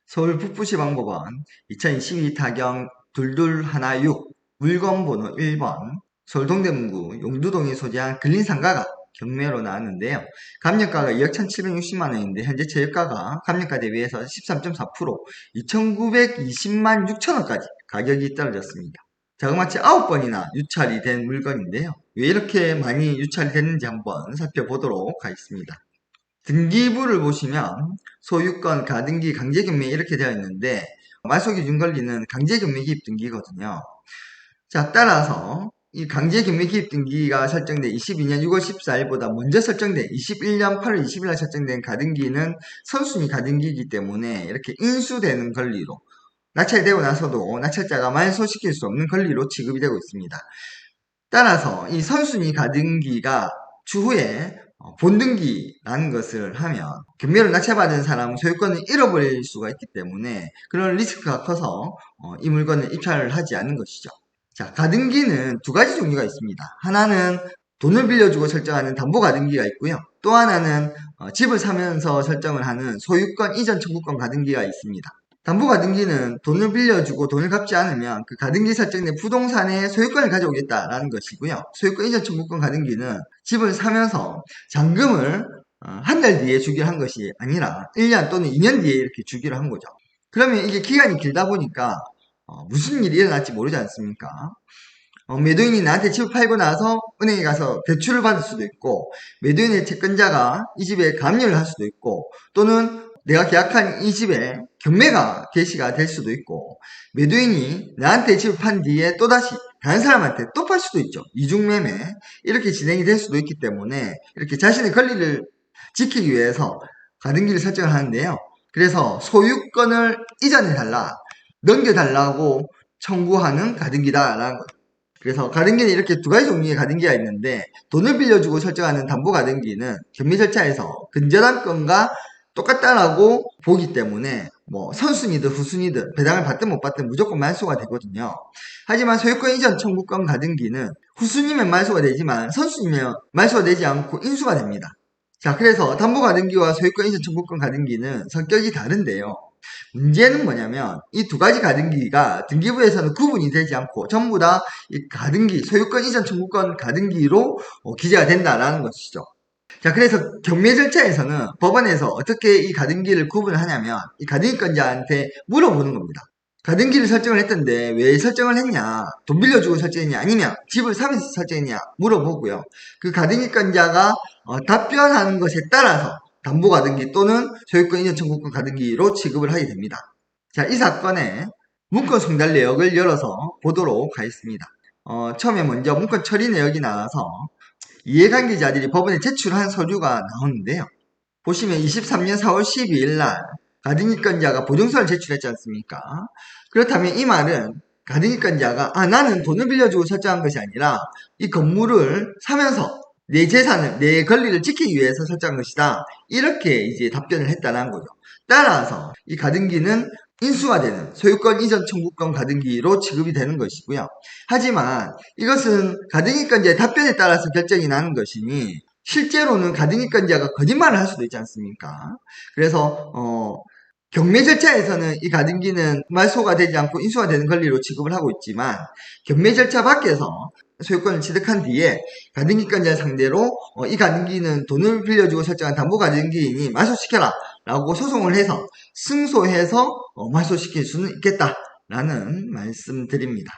서울북부시방법원 2022 타경 2216 물건번호 1번 서울 동대문구 용두동에 소재한 근린상가가 경매로 나왔는데요. 감정가가 2억 1,760만원인데 현재 최저가가 감정가 대비해서 13.4% 2,920만 6천원까지 가격이 떨어졌습니다. 자그마치 9번이나 유찰이 된 물건인데요. 왜 이렇게 많이 유찰이 됐는지 한번 살펴보도록 하겠습니다. 등기부를 보시면 소유권, 가등기, 강제경매 이렇게 되어 있는데 말소기준 권리는 강제경매 기입 등기거든요. 자, 따라서 이 강제경매 기입 등기가 설정된 22년 6월 14일보다 먼저 설정된 21년 8월 20일 설정된 가등기는 선순위 가등기이기 때문에 이렇게 인수되는 권리로 낙찰되고 나서도 낙찰자가 말소시킬 수 없는 권리로 취급이 되고 있습니다. 따라서 이 선순위 가등기가 추후에 본등기라는 것을 하면 경매로 낙찰받은 사람은 소유권을 잃어버릴 수가 있기 때문에 그런 리스크가 커서 이 물건을 입찰을 하지 않는 것이죠. 자, 가등기는 두 가지 종류가 있습니다. 하나는 돈을 빌려주고 설정하는 담보가등기가 있고요. 또 하나는 집을 사면서 설정을 하는 소유권 이전 청구권 가등기가 있습니다. 담보가등기는 돈을 빌려주고 돈을 갚지 않으면 그 가등기 설정된 부동산의 소유권을 가져오겠다라는 것이고요. 소유권 이전 청구권 가등기는 집을 사면서 잔금을 한 달 뒤에 주기로 한 것이 아니라 1년 또는 2년 뒤에 이렇게 주기로 한 거죠. 그러면 이게 기간이 길다 보니까 무슨 일이 일어날지 모르지 않습니까? 매도인이 나한테 집을 팔고 나서 은행에 가서 대출을 받을 수도 있고, 매도인의 채권자가 이 집에 감리를 할 수도 있고, 또는 내가 계약한 이 집에 경매가 개시가 될 수도 있고, 매도인이 나한테 집을 판 뒤에 또다시 다른 사람한테 또 팔 수도 있죠. 이중매매 이렇게 진행이 될 수도 있기 때문에 이렇게 자신의 권리를 지키기 위해서 가등기를 설정을 하는데요. 그래서 소유권을 이전해달라, 넘겨달라고 청구하는 가등기다라는 거죠. 그래서 가등기는 이렇게 두 가지 종류의 가등기가 있는데, 돈을 빌려주고 설정하는 담보가등기는 경매 절차에서 근저당 건과 똑같다라고 보기 때문에 뭐 선순위든 후순위든 배당을 받든 못 받든 무조건 말소가 되거든요. 하지만 소유권 이전 청구권 가등기는 후순위면 말소가 되지만 선순위면 말소가 되지 않고 인수가 됩니다. 자, 그래서 담보가등기와 소유권 이전 청구권 가등기는 성격이 다른데요. 문제는 뭐냐면 이 두 가지 가등기가 등기부에서는 구분이 되지 않고 전부 다 이 가등기, 소유권 이전 청구권 가등기로 기재가 된다라는 것이죠. 자, 그래서 경매 절차에서는 법원에서 어떻게 이 가등기를 구분을 하냐면 이 가등기권자한테 물어보는 겁니다. 가등기를 설정을 했던데 왜 설정을 했냐, 돈 빌려주고 설정했냐, 아니면 집을 사면서 설정했냐 물어보고요. 그 가등기권자가 답변하는 것에 따라서 담보가등기 또는 소유권 이전 청구권 가등기로 취급을 하게 됩니다. 자, 이 사건의 문건 송달 내역을 열어서 보도록 하겠습니다. 처음에 먼저 문건 처리 내역이 나와서 이해관계자들이 법원에 제출한 서류가 나오는데요. 보시면 23년 4월 12일 날 가등기권자가 보증서를 제출했지 않습니까? 그렇다면 이 말은 가등기권자가 나는 돈을 빌려주고 설정한 것이 아니라 이 건물을 사면서 내 재산을, 내 권리를 지키기 위해서 설정한 것이다. 이렇게 이제 답변을 했다는 거죠. 따라서 이 가등기는 인수가 되는 소유권 이전 청구권 가등기로 취급이 되는 것이고요. 하지만 이것은 가등기권자의 답변에 따라서 결정이 나는 것이니 실제로는 가등기권자가 거짓말을 할 수도 있지 않습니까? 그래서 경매 절차에서는 이 가등기는 말소가 되지 않고 인수가 되는 권리로 취급을 하고 있지만 경매 절차 밖에서 소유권을 취득한 뒤에 가등기권자 상대로 이 가등기는 돈을 빌려주고 설정한 담보가등기이니 말소시켜라 라고 소송을 해서 승소해서 말소시킬 수는 있겠다라는 말씀드립니다.